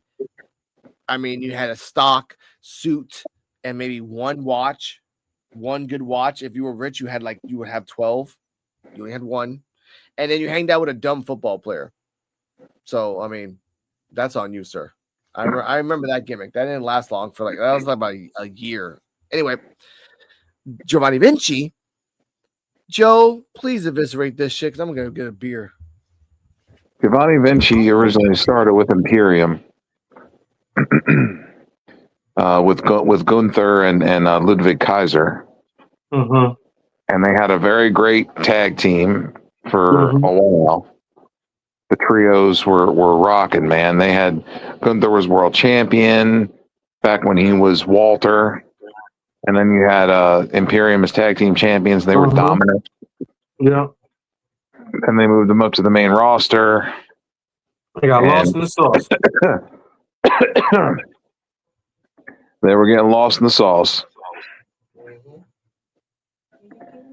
I mean, you had a stock suit and maybe one watch, one good watch. If you were rich, you would have 12. You only had one, and then you hanged out with a dumb football player. So I mean, that's on you, sir. I remember that gimmick. That didn't last long that was like about a year. Anyway, Giovanni Vinci. Joe, please eviscerate this shit because I'm gonna get a beer. Giovanni Vinci originally started with Imperium, with Gunther and Ludwig Kaiser, Mm-hmm. and they had a very great tag team for a while. The trios were rocking, man. They had Gunther was world champion back when he was Walter, and then you had Imperium as tag team champions. They were dominant. Yeah. And they moved them up to the main roster. They got lost in the sauce. They were getting lost in the sauce.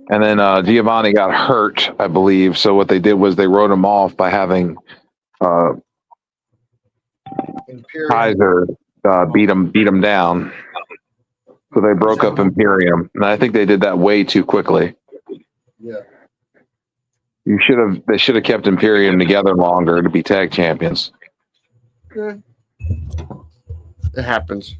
And then Giovanni got hurt, I believe. So what they did was they wrote him off by having Kaiser beat him down. So they broke up Imperium, and I think they did that way too quickly. Yeah. They should have kept Imperium together longer to be tag champions. It happens.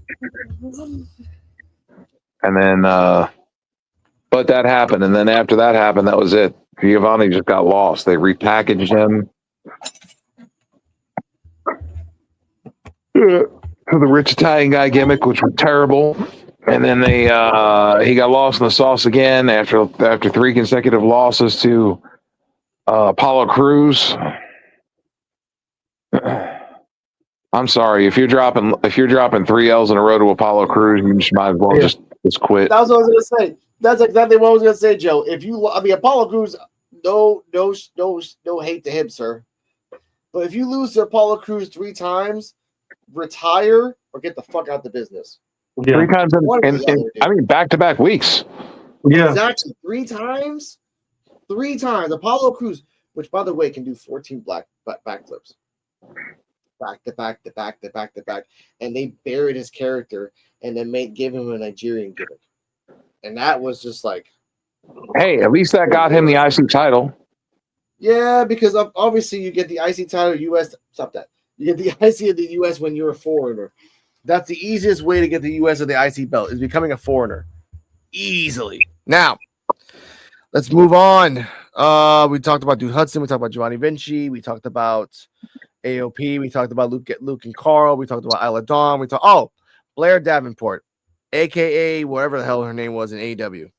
And then, but that happened, and then after that happened, that was it. Giovanni just got lost. They repackaged him to the rich Italian guy gimmick, which was terrible. And then he got lost in the sauce again after 3 consecutive losses to Apollo Crews. I'm sorry if you're dropping 3 L's in a row to Apollo Crews, you just might as well just quit. That's what I was gonna say. That's exactly what I was gonna say, Joe. Apollo Crews, no hate to him, sir. But if you lose to Apollo Crews 3 times, retire or get the fuck out the business. Yeah. 3 times in back-to-back weeks. Yeah. Exactly. 3 times. 3 times. Apollo Crews, which by the way can do 14 backflips. Back to back. And they buried his character and then gave him a Nigerian gimmick. And that was just like, Hey, at least that got him the IC title. yeah, because obviously you get the IC title US. Stop that. You get the IC of the US when you're a foreigner. That's the easiest way to get the US of the IC belt is becoming a foreigner. Easily. Now, let's move on. We talked about Dude Hudson. We talked about Giovanni Vinci. We talked about AOP. We talked about Luke and Carl. We talked about A.loren. Blair Davenport, a.k.a. whatever the hell her name was in AEW.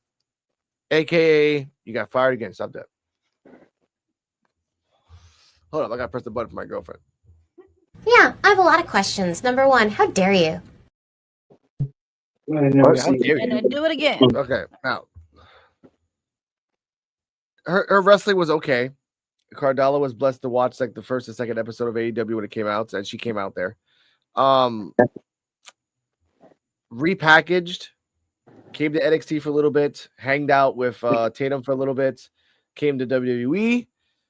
A.k.a. you got fired again. Stop that. Hold up. I got to press the button for my girlfriend. Yeah, I have a lot of questions. Number 1, how dare you? How dare And you? then do it again. Okay, now. her wrestling was okay. Cardella was blessed to watch like the first and second episode of AEW when it came out, and she came out there. Repackaged, came to NXT for a little bit, hanged out with Tatum for a little bit, came to WWE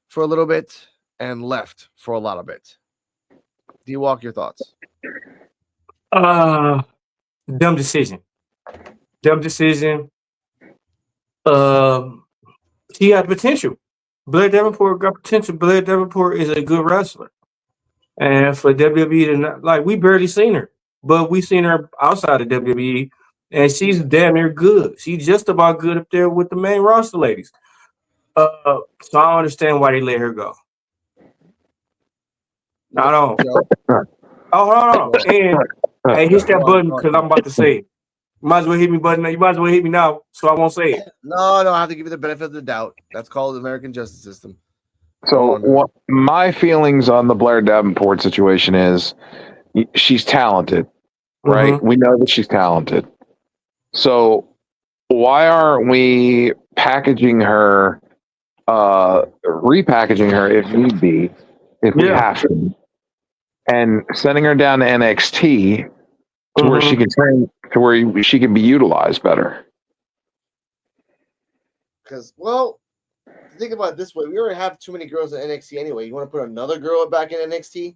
for a little bit, and left for a lot of it. Do you walk your thoughts? Dumb decision. Dumb decision. He had potential. Blair Davenport got potential. Blair Davenport is a good wrestler. And for WWE to not, like, we barely seen her, but we seen her outside of WWE, and she's damn near good. She's just about good up there with the main roster ladies. So I don't understand why they let her go. I don't. Oh, no. And hey, hit that button because I'm about to say it. You might as well hit me button. You might as well hit me now, so I won't say it. No, I have to give you the benefit of the doubt. That's called the American justice system. So what my feelings on the Blair Davenport situation is, she's talented, right? Mhm. We know that she's talented. So why aren't we packaging her, repackaging her if need be, if we Yeah. have to, and sending her down to NXT to where she can train, to where she can be utilized better? Because, well, think about it this way: we already have too many girls in NXT anyway. You want to put another girl back in NXT?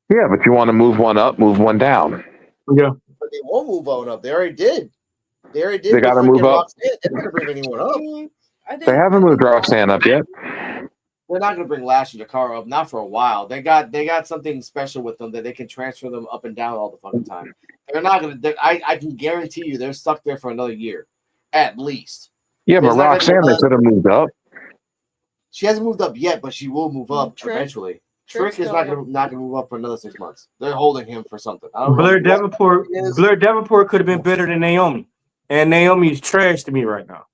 Yeah, but you want to move one up, move one down. Yeah. But they won't move on up. They already did. They got to move up. Roxanne. They're not going to bring anyone up. They haven't moved Roxanne up yet. They're not going to bring Lash and Jakara up, not for a while. They got something special with them that they can transfer them up and down all the fucking time. They're not going to. I can guarantee you, they're stuck there for another year, at least. Yeah, but Roxanne, they could have moved up. She hasn't moved up yet, but she will move up eventually. Trick is not gonna move up for another 6 months. They're holding him for something. I don't Blair know Davenport could have been better than Naomi, and Naomi is trash to me right now.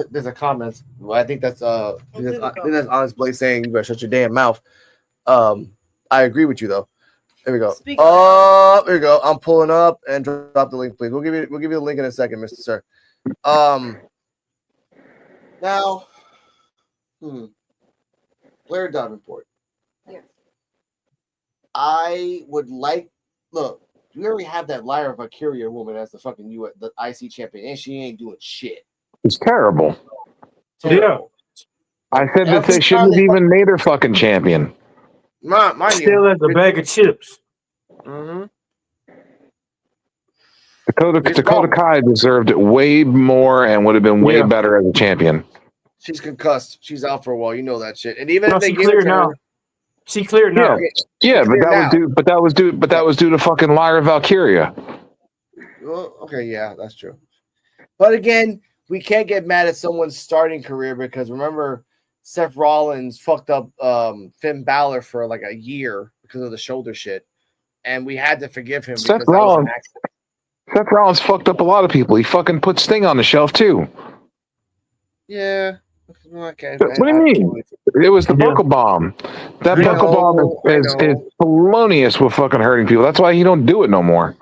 There's a comment. Well, I think that's I think that's Honest Blake saying you better shut your damn mouth. I agree with you though. There we go. There we go. I'm pulling up and drop the link, please. We'll give you the link in a second, Mr. Sir. Now, Blair Davenport. Yes. I would like look. We already have that Lyra Valkyria woman as the fucking the IC champion, and she ain't doing shit. It's terrible. Terrible. I said that they shouldn't have even made her fucking champion. Still as a bag of chips. Mm-hmm. Dakota Kai deserved it way more and would have been way better as a champion. She's concussed. She's out for a while. You know that shit. And even if they she gave cleared it to now. her, She cleared now. Yeah, but that was due to fucking Lyra Valkyria. Well, okay, yeah, that's true. But again, we can't get mad at someone's starting career because remember, Seth Rollins fucked up Finn Balor for like a year because of the shoulder shit, and we had to forgive him because that was an accident. Seth Rollins fucked up a lot of people. He fucking put Sting on the shelf too. Yeah. Okay. What do you mean? It was the buckle bomb. That buckle bomb is felonious with fucking hurting people. That's why he don't do it no more.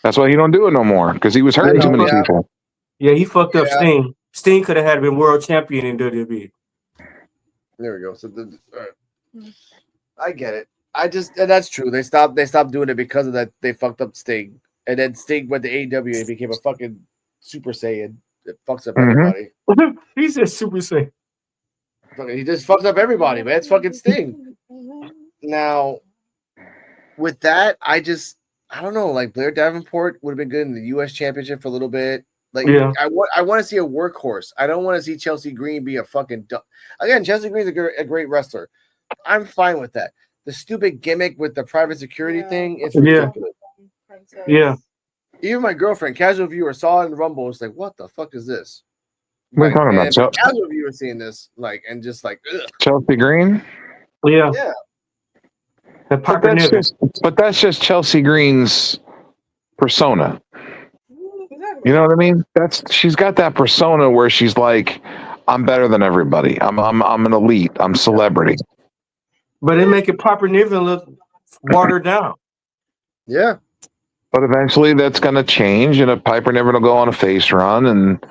That's why he don't do it no more, because he was hurting too many people. Yeah, he fucked up Sting. Sting could have had been world champion in WWE. There we go. So I get it. And that's true. They stopped doing it because of that. They fucked up Sting. And then Sting went to AEW and became a fucking Super Saiyan that fucks up everybody. He said Super Saiyan. He just fucks up everybody, man. It's fucking Sting. Now, with that, I don't know. Like Blair Davenport would have been good in the U.S. Championship for a little bit. Like, I want to see a workhorse. I don't want to see Chelsea Green be a fucking. Again, Chelsea Green's a great wrestler. I'm fine with that. The stupid gimmick with the private security thing is ridiculous. Yeah. Even my girlfriend, casual viewer, saw it in the Rumble. Was like, "What the fuck is this?" What are you talking about? Casual viewer seeing this, like, and just like, ugh. Chelsea Green. Yeah. But that's just Chelsea Green's persona. You know what I mean? She's got that persona where she's like, I'm better than everybody. I'm an elite. I'm celebrity. But they make it Piper Niven look watered down. Yeah. But eventually that's going to change, and a Piper never will go on a face run, and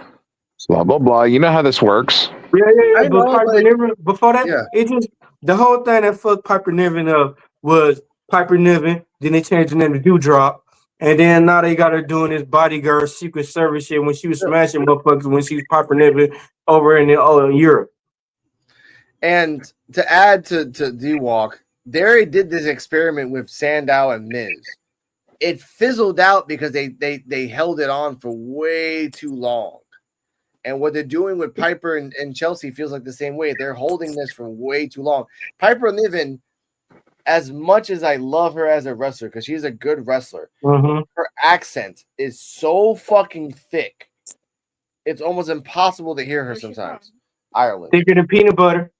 blah, blah, blah. You know how this works. Yeah. I But know, Piper but Niven, before that, yeah. it just the whole thing that fucked Piper Niven up was Piper Niven. Then they changed the name to Dewdrop, and then now they got her doing this bodyguard Secret Service shit when she was smashing motherfuckers when she was Piper Niven over in Europe. And to add to D-Walk, they did this experiment with Sandow and Miz. It fizzled out because they held it on for way too long. And what they're doing with Piper and Chelsea feels like the same way. They're holding this for way too long. Piper Niven, as much as I love her as a wrestler, because she's a good wrestler, her accent is so fucking thick. It's almost impossible to hear her Where's she sometimes. from? Ireland. Thicker than peanut butter.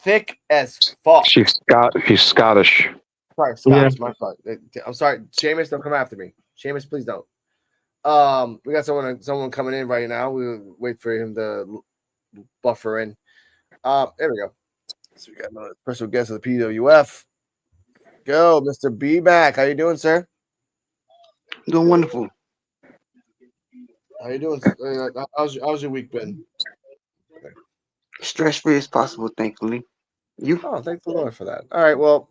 Thick as fuck. She's Scottish. Sorry, Scottish. My fault. I'm sorry. Seamus, don't come after me. Seamus, please don't. We got someone coming in right now. We'll wait for him to buffer in. There we go. So we got another special guest of the P.U.W.F. Go, Mr. B back. How you doing, sir? Doing wonderful. How you doing? How's your week been? Stress free as possible, thankfully. You? Oh, thank the Lord for that. All right, well,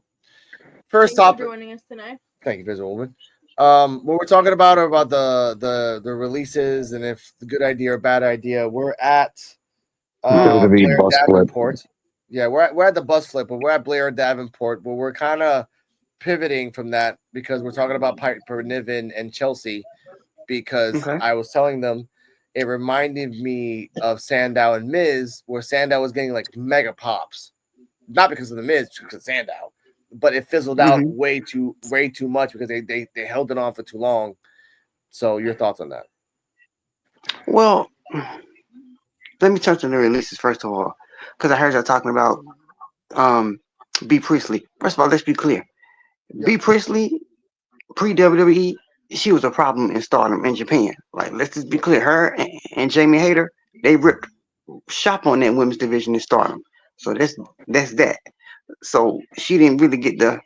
first Thanks for topic. joining us tonight. Thank you, Visible Woman. What we're talking about are about the releases and if the good idea or bad idea. We're at WWE Blair bus flip. Davenport. Yeah, we're at the bus flip, but we're at Blair Davenport, but we're kind of pivoting from that because we're talking about Piper Niven and Chelsea because Okay. I was telling them it reminded me of Sandow and Miz, where Sandow was getting like mega pops, not because of the Miz, because of Sandow, but it fizzled out way too much because they held it on for too long. So your thoughts on that? Well, let me touch on the releases first of all, because I heard y'all talking about B Priestley. First of all, let's be clear. B Priestley, pre WWE, she was a problem in Stardom in Japan. Like, let's just be clear. Her and Jamie Hayter, they ripped shop on that women's division in Stardom. So that's that. So she didn't really get the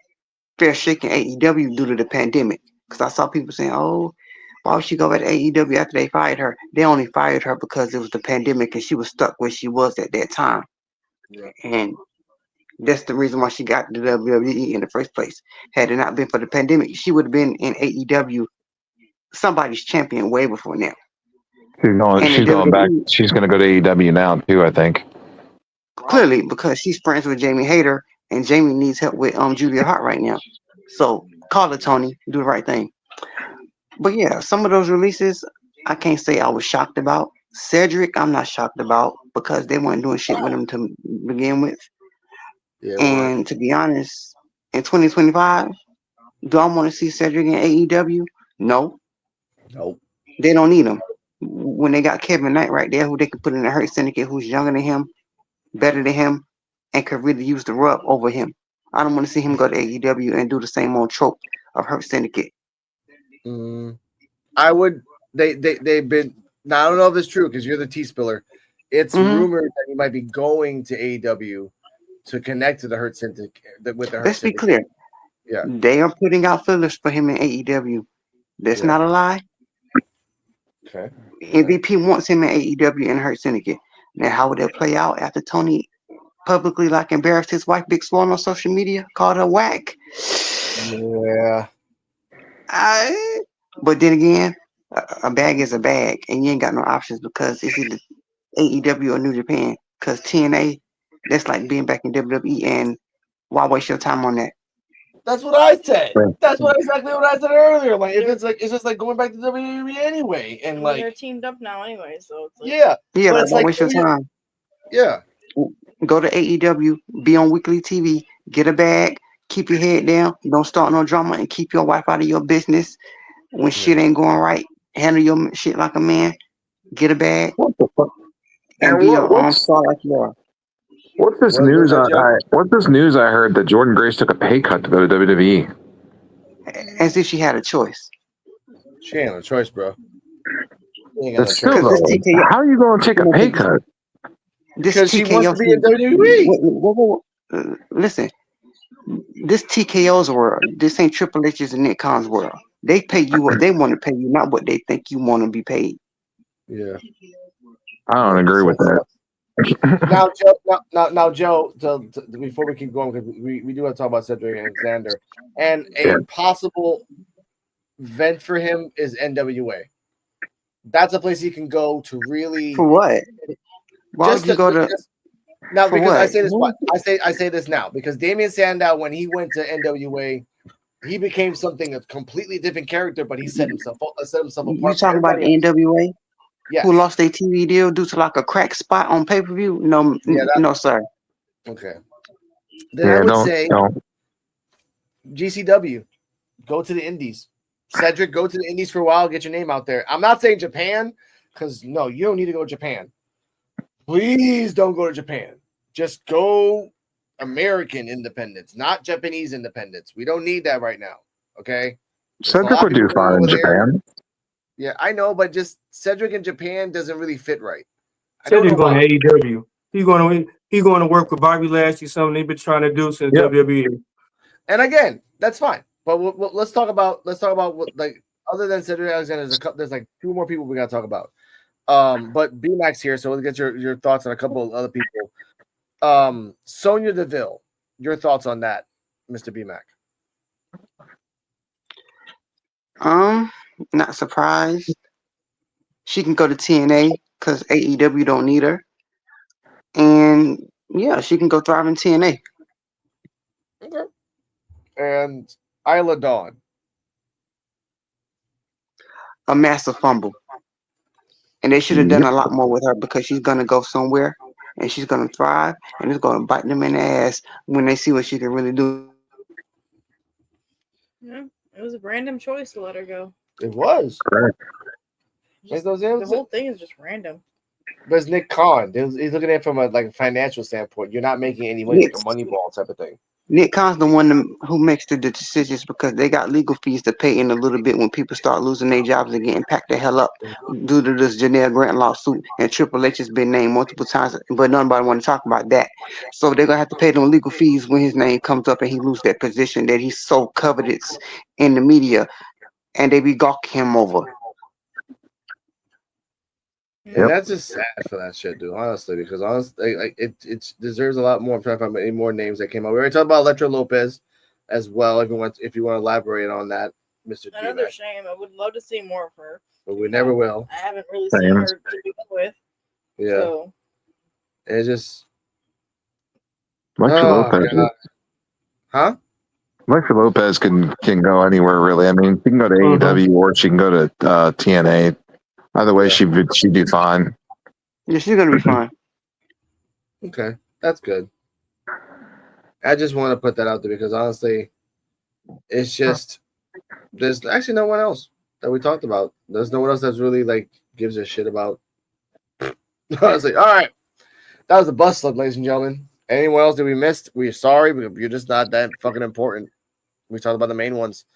fair shake in AEW due to the pandemic. Because I saw people saying, "Oh, why would she go back to AEW after they fired her?" They only fired her because it was the pandemic and she was stuck where she was at that time. Yeah. And that's the reason why she got to WWE in the first place. Had it not been for the pandemic, she would have been in AEW, somebody's champion way before now. She's going back. She's going to go to AEW now too, I think. Clearly, because she's friends with Jamie Hayter, and Jamie needs help with Julia Hart right now. So call her, Tony. Do the right thing. But yeah, some of those releases, I can't say I was shocked about. Cedric, I'm not shocked about because they weren't doing shit with him to begin with. Yeah, And to be honest, in 2025, do I want to see Cedric in AEW? No. Nope. They don't need him. When they got Kevin Knight right there, who they could put in the Hurt Syndicate, who's younger than him, better than him, and could really use the rub over him. I don't want to see him go to AEW and do the same old trope of Hurt Syndicate. I would. They've been. Now I don't know if it's true because you're the tea spiller. It's rumored that he might be going to AEW to connect to the Hurt Syndicate with the Hurt Let's be Syndicate. clear. Yeah, They are putting out fillers for him in AEW. That's not a lie. Okay. MVP wants him in AEW and Hurt Syndicate. Now, how would that play out after Tony publicly embarrassed his wife, Big Swan, on social media, called her whack? Yeah. But then again, a bag is a bag, and you ain't got no options because it's either AEW or New Japan. Because TNA, that's like being back in WWE, and why waste your time on that? That's what I said. That's exactly what I said earlier. Like, it's just like going back to WWE anyway, and like they're teamed up now anyway. So it's like, yeah, but it's like waste your time. Yeah, go to AEW, be on weekly TV, get a bag, keep your head down, don't start no drama, and keep your wife out of your business. When shit ain't going right, handle your shit like a man, get a bag, and be a star like you are. What's this news? What's this news I heard that Jordan Grace took a pay cut to go to WWE? As if she had a choice. She ain't no choice, bro. That's still how are you going to take a pay cut? Because she wants to be in WWE. Listen, this TKO's world. This ain't Triple H's and Nick Khan's world. They pay you what they want to pay you, not what they think you want to be paid. Yeah. I don't agree with that. Now, Joe. Now, Joe. Before we keep going, because we do want to talk about Cedric Alexander, and a possible vent for him is NWA. That's a place he can go to really. For what? Why would you go to? Now, for because what? I say this, I say this now because Damian Sandow, when he went to NWA, he became something a completely different character, but he set himself apart. You talking about the NWA? Yes. Who lost their TV deal due to like a crack spot on pay per view? No, no, sir. Okay. Then I would say GCW, go to the Indies. Cedric, go to the Indies for a while, get your name out there. I'm not saying Japan, because no, you don't need to go to Japan. Please don't go to Japan. Just go American independence, not Japanese independence. We don't need that right now. Okay. Cedric would do fine in Japan. Yeah, I know, but just Cedric in Japan doesn't really fit right. Cedric's going to AEW. He's going to work with Bobby Lashley, something they've been trying to do since WWE. And again, that's fine. But let's talk about what, like, other than Cedric Alexander, there's like two more people we got to talk about. But B-Mac's here, so we'll get your thoughts on a couple of other people. Sonya Deville, your thoughts on that, Mr. B-Mac? Not surprised. She can go to TNA because AEW don't need her, and yeah, she can go thrive in TNA. Okay. And Isla Dawn, a massive fumble, and they should have done a lot more with her because she's gonna go somewhere and she's gonna thrive, and it's gonna bite them in the ass when they see what she can really do. Yeah, it was a random choice to let her go. It was. Correct. The whole thing is just random. But it's Nick Khan. He's looking at it from a financial standpoint. You're not making any money, like a money ball type of thing. Nick Khan's the one who makes the decisions because they got legal fees to pay in a little bit when people start losing their jobs and getting packed the hell up due to this Janelle Grant lawsuit. And Triple H has been named multiple times, but nobody want to talk about that. So they're gonna have to pay them legal fees when his name comes up and he loses that position that he's so coveted in the media, and they be gawking him over. And that's just sad for that shit, dude. Honestly, because it deserves a lot more. I'm trying to find any more names that came out. We already talked about Elektra Lopez as well. If you want to elaborate on that, Mr. Another shame. I would love to see more of her, but we never will. I haven't really seen her to begin with. Yeah, so. It's just Elektra Lopez. Huh? Elektra Lopez can go anywhere really. I mean, she can go to AEW or she can go to TNA. Either way, she'd be fine. Yeah, she's gonna be fine. Okay, that's good. I just want to put that out there because honestly, it's just there's actually no one else that we talked about. There's no one else that's really gives a shit about. Honestly, all right, that was a bus slip, ladies and gentlemen. Anyone else that we missed? We're sorry, but you're just not that fucking important. We talked about the main ones.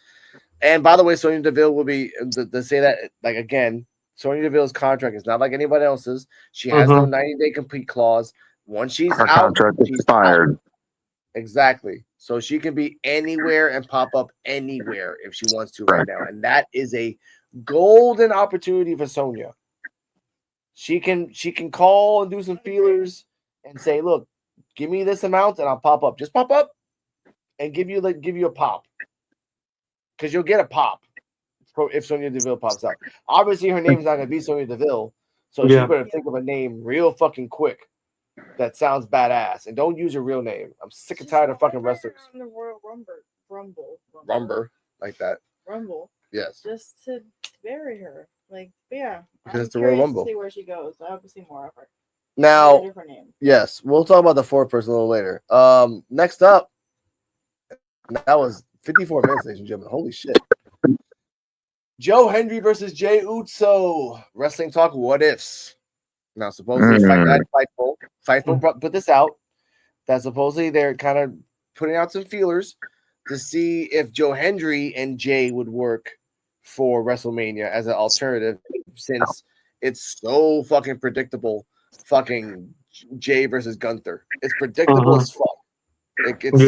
And by the way, Sonya Deville will be to say that again. Sonya Deville's contract is not like anybody else's. She has no 90-day complete clause. Once she's her out, contract she's expired. Out. Exactly. So she can be anywhere and pop up anywhere if she wants to right now. And that is a golden opportunity for Sonya. She can call and do some feelers and say, look, give me this amount and I'll pop up. Just pop up and give you a pop. Because you'll get a pop if Sonya Deville pops out. Obviously, her name's not going to be Sonya Deville, so she better think of a name real fucking quick that sounds badass. And don't use your real name. I'm sick and tired of fucking wrestlers. The Royal Rumble. Like that. Rumble. Yes. Just to bury her. Yeah. Because it's the Royal Rumble. To see where she goes. I hope to see more of her. Now, yes, we'll talk about the fourth person a little later. Next up, that was 54 minutes, ladies and gentlemen. Holy shit. Joe Hendry versus Jey Uso. Wrestling Talk What Ifs. Now, supposedly, Fightful put this out. That supposedly they're kind of putting out some feelers to see if Joe Hendry and Jay would work for WrestleMania as an alternative, since it's so fucking predictable. Fucking Jay versus Gunther. It's predictable as fuck. It's